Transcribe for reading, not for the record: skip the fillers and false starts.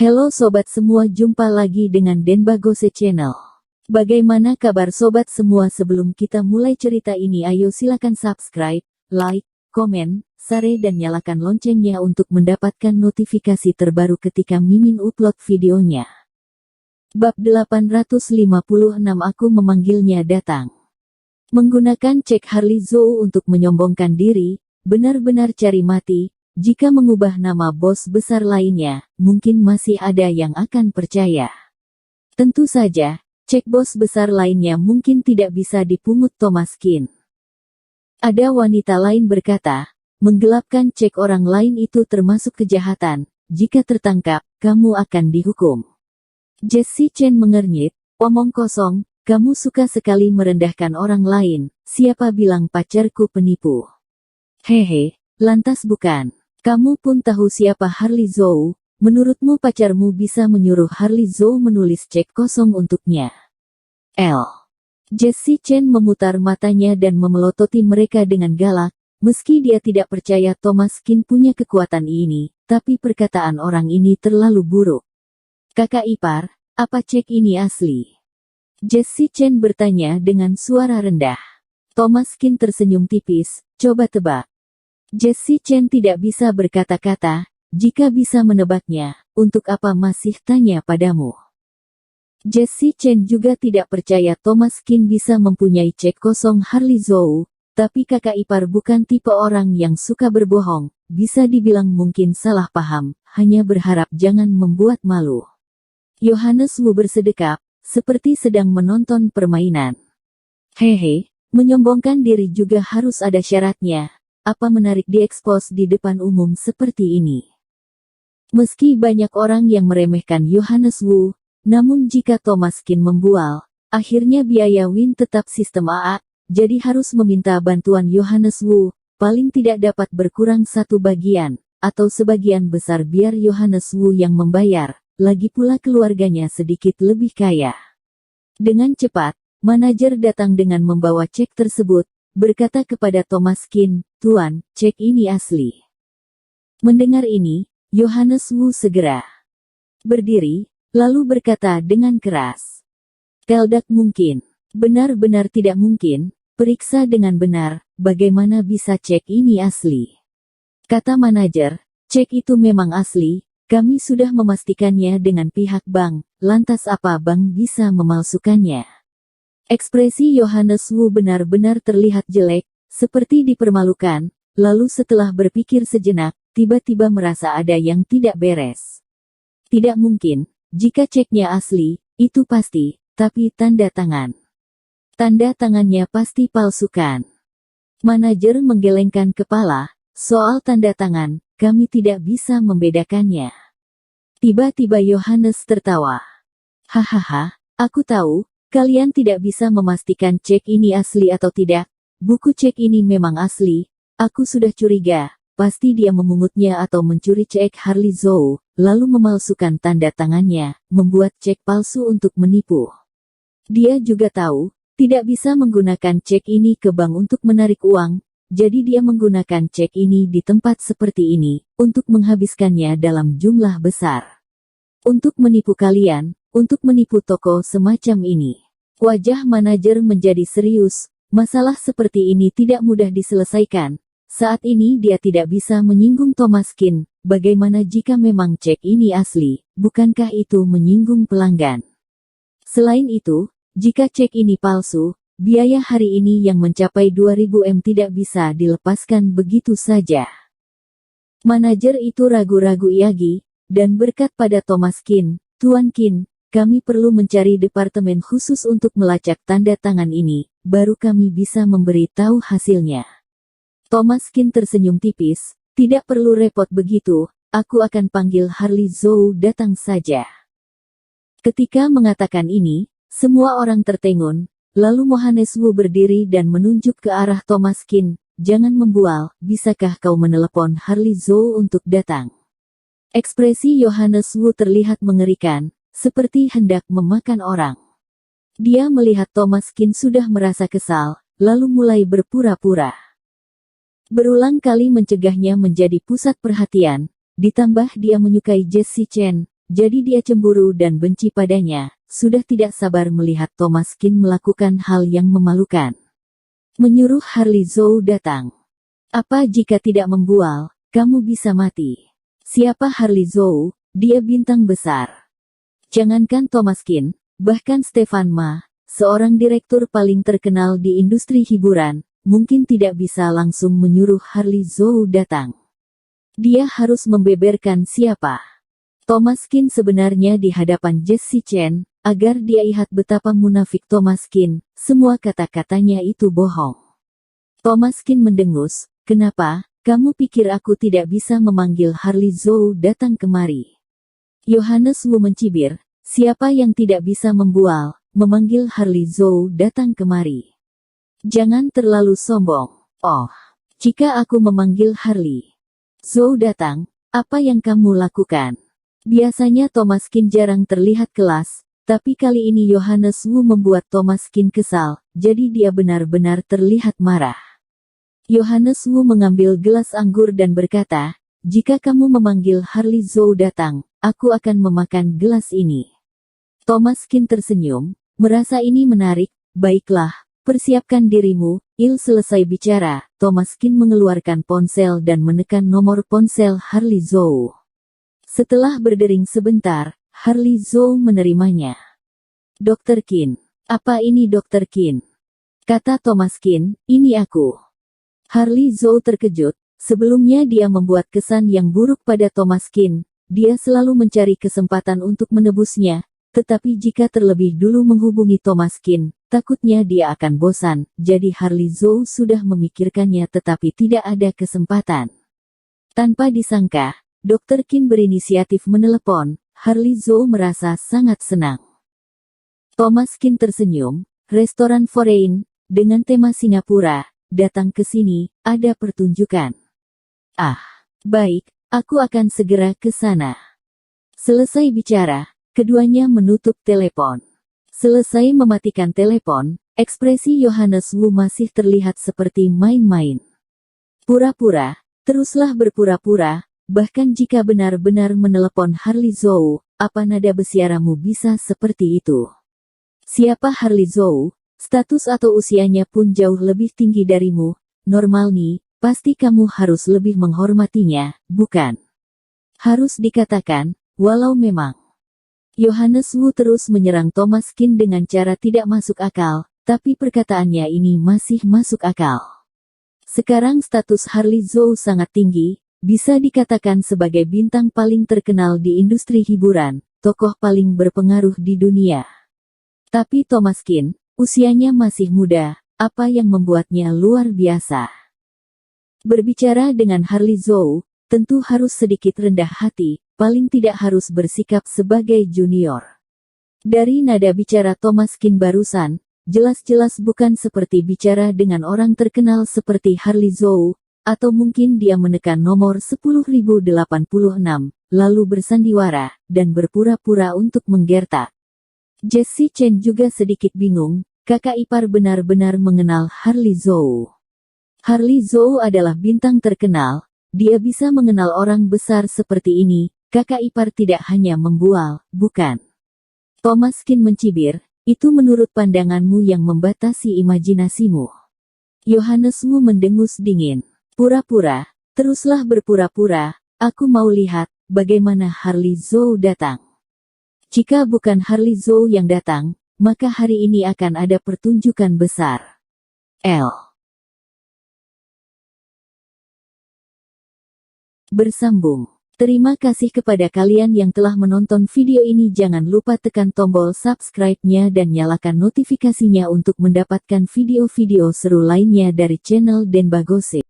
Halo sobat semua, jumpa lagi dengan Denbagose Channel. Bagaimana kabar sobat semua? Sebelum kita mulai cerita ini, ayo silakan subscribe, like, komen, share dan nyalakan loncengnya untuk mendapatkan notifikasi terbaru ketika Mimin upload videonya. Bab 856, aku memanggilnya datang. Menggunakan cek Harley Zou untuk menyombongkan diri, benar-benar cari mati. Jika mengubah nama bos besar lainnya, mungkin masih ada yang akan percaya. Tentu saja, cek bos besar lainnya mungkin tidak bisa dipungut Thomas Kin. Ada wanita lain berkata, menggelapkan cek orang lain itu termasuk kejahatan. Jika tertangkap, kamu akan dihukum. Jessie Chen mengernyit, omong kosong, kamu suka sekali merendahkan orang lain. Siapa bilang pacarku penipu? Hehe, lantas bukan. Kamu pun tahu siapa Harley Zou. Menurutmu pacarmu bisa menyuruh Harley Zou menulis cek kosong untuknya? Jessie Chen memutar matanya dan memelototi mereka dengan galak. Meski dia tidak percaya Thomas Kin punya kekuatan ini, tapi perkataan orang ini terlalu buruk. Kakak ipar, apa cek ini asli? Jessie Chen bertanya dengan suara rendah. Thomas Kin tersenyum tipis, coba tebak. Jessie Chen tidak bisa berkata-kata. Jika bisa menebaknya, untuk apa masih tanya padamu? Jessie Chen juga tidak percaya Thomas Kin bisa mempunyai cek kosong Harley Zou, tapi kakak ipar bukan tipe orang yang suka berbohong, bisa dibilang mungkin salah paham, hanya berharap jangan membuat malu. Yohanes Wu bersedekap, seperti sedang menonton permainan. Hehe, menyombongkan diri juga harus ada syaratnya. Apa menarik diekspos di depan umum seperti ini? Meski banyak orang yang meremehkan Yohanes Wu, namun jika Thomas Kin membual, akhirnya biaya Win tetap sistem AA, jadi harus meminta bantuan Yohanes Wu, paling tidak dapat berkurang satu bagian, atau sebagian besar biar Yohanes Wu yang membayar, lagi pula keluarganya sedikit lebih kaya. Dengan cepat, manajer datang dengan membawa cek tersebut, berkata kepada Thomas Kin, Tuan, cek ini asli. Mendengar ini, Yohanes Wu segera berdiri, lalu berkata dengan keras. Tidak mungkin. Benar-benar tidak mungkin, periksa dengan benar, bagaimana bisa cek ini asli? Kata manajer, cek itu memang asli, kami sudah memastikannya dengan pihak bank, lantas apa bank bisa memalsukannya? Ekspresi Yohanes Wu benar-benar terlihat jelek, seperti dipermalukan, lalu setelah berpikir sejenak, tiba-tiba merasa ada yang tidak beres. Tidak mungkin, jika ceknya asli, itu pasti, tapi tanda tangan. Tanda tangannya pasti palsukan. Manajer menggelengkan kepala, soal tanda tangan, kami tidak bisa membedakannya. Tiba-tiba Yohanes tertawa. Hahaha, aku tahu. Kalian tidak bisa memastikan cek ini asli atau tidak. Buku cek ini memang asli. Aku sudah curiga. Pasti dia memungutnya atau mencuri cek Harley Zou, lalu memalsukan tanda tangannya, membuat cek palsu untuk menipu. Dia juga tahu, tidak bisa menggunakan cek ini ke bank untuk menarik uang, jadi dia menggunakan cek ini di tempat seperti ini, untuk menghabiskannya dalam jumlah besar. Untuk menipu kalian. Untuk menipu toko semacam ini. Wajah manajer menjadi serius, masalah seperti ini tidak mudah diselesaikan. Saat ini dia tidak bisa menyinggung Thomas Kin, bagaimana jika memang cek ini asli, bukankah itu menyinggung pelanggan? Selain itu, jika cek ini palsu, biaya hari ini yang mencapai 2000 M tidak bisa dilepaskan begitu saja. Manajer itu ragu-ragu iagi, dan berkat pada Thomas Kin, Tuan Kin, kami perlu mencari departemen khusus untuk melacak tanda tangan ini, baru kami bisa memberi tahu hasilnya. Thomas Kin tersenyum tipis, tidak perlu repot begitu, aku akan panggil Harley Zou datang saja. Ketika mengatakan ini, semua orang tertegun, lalu Yohanes Wu berdiri dan menunjuk ke arah Thomas Kin, jangan membual, bisakah kau menelepon Harley Zou untuk datang? Ekspresi Yohanes Wu terlihat mengerikan. Seperti hendak memakan orang. Dia melihat Thomas Kin sudah merasa kesal, lalu mulai berpura-pura. Berulang kali mencegahnya menjadi pusat perhatian, ditambah dia menyukai Jessie Chen, jadi dia cemburu dan benci padanya, sudah tidak sabar melihat Thomas Kin melakukan hal yang memalukan. Menyuruh Harley Zhou datang. Apa jika tidak membual, kamu bisa mati. Siapa Harley Zhou? Dia bintang besar. Jangankan Thomas Kin, bahkan Stefan Ma, seorang direktur paling terkenal di industri hiburan, mungkin tidak bisa langsung menyuruh Harley Zhou datang. Dia harus membeberkan siapa Thomas Kin sebenarnya di hadapan Jessie Chen, agar dia lihat betapa munafik Thomas Kin, semua kata-katanya itu bohong. Thomas Kin mendengus, kenapa, kamu pikir aku tidak bisa memanggil Harley Zhou datang kemari? Yohanes Wu mencibir, siapa yang tidak bisa membual, memanggil Harley Zhou datang kemari? Jangan terlalu sombong. Oh, jika aku memanggil Harley Zhou datang, apa yang kamu lakukan? Biasanya Thomas Kin jarang terlihat kelas, tapi kali ini Yohanes Wu membuat Thomas Kin kesal, jadi dia benar-benar terlihat marah. Yohanes Wu mengambil gelas anggur dan berkata, jika kamu memanggil Harley Zhou datang, aku akan memakan gelas ini. Thomas Kin tersenyum, merasa ini menarik, baiklah, persiapkan dirimu. Il selesai bicara, Thomas Kin mengeluarkan ponsel dan menekan nomor ponsel Harley Zhou. Setelah berdering sebentar, Harley Zhou menerimanya. Dr. Kin. Apa ini Dr. Kin? Kata Thomas Kin, ini aku. Harley Zhou terkejut, sebelumnya dia membuat kesan yang buruk pada Thomas Kin, dia selalu mencari kesempatan untuk menebusnya, tetapi jika terlebih dulu menghubungi Thomas Kin, takutnya dia akan bosan, jadi Harley Zhou sudah memikirkannya tetapi tidak ada kesempatan. Tanpa disangka, Dr. Kin berinisiatif menelepon, Harley Zhou merasa sangat senang. Thomas Kin tersenyum, restoran Foreign, dengan tema Singapura, datang ke sini, ada pertunjukan. Ah, baik, aku akan segera ke sana. Selesai bicara, keduanya menutup telepon. Selesai mematikan telepon, ekspresi Yohanes Wu masih terlihat seperti main-main. Pura-pura, teruslah berpura-pura, bahkan jika benar-benar menelepon Harley Zhou, apa nada besiaramu bisa seperti itu? Siapa Harley Zhou? Status atau usianya pun jauh lebih tinggi darimu, normal nih, pasti kamu harus lebih menghormatinya, bukan? Harus dikatakan, walau memang Yohanes Wu terus menyerang Thomas Kin dengan cara tidak masuk akal, tapi perkataannya ini masih masuk akal. Sekarang status Harley Zhou sangat tinggi, bisa dikatakan sebagai bintang paling terkenal di industri hiburan, tokoh paling berpengaruh di dunia. Tapi Thomas Kin, usianya masih muda, apa yang membuatnya luar biasa? Berbicara dengan Harley Zhou, tentu harus sedikit rendah hati, paling tidak harus bersikap sebagai junior. Dari nada bicara Thomas Kin barusan, jelas-jelas bukan seperti bicara dengan orang terkenal seperti Harley Zhou, atau mungkin dia menekan nomor 10.086, lalu bersandiwara, dan berpura-pura untuk menggertak. Jessie Chen juga sedikit bingung, kakak ipar benar-benar mengenal Harley Zhou. Harley Zhou adalah bintang terkenal, dia bisa mengenal orang besar seperti ini, kakak ipar tidak hanya membual, bukan? Thomas Kin mencibir, itu menurut pandanganmu yang membatasi imajinasimu. Yohanes Wu mendengus dingin. Pura-pura, teruslah berpura-pura, aku mau lihat, bagaimana Harley Zhou datang. Jika bukan Harley Zhou yang datang, maka hari ini akan ada pertunjukan besar. Bersambung. Terima kasih kepada kalian yang telah menonton video ini. Jangan lupa tekan tombol subscribe-nya dan nyalakan notifikasinya untuk mendapatkan video-video seru lainnya dari channel Denba Gosip.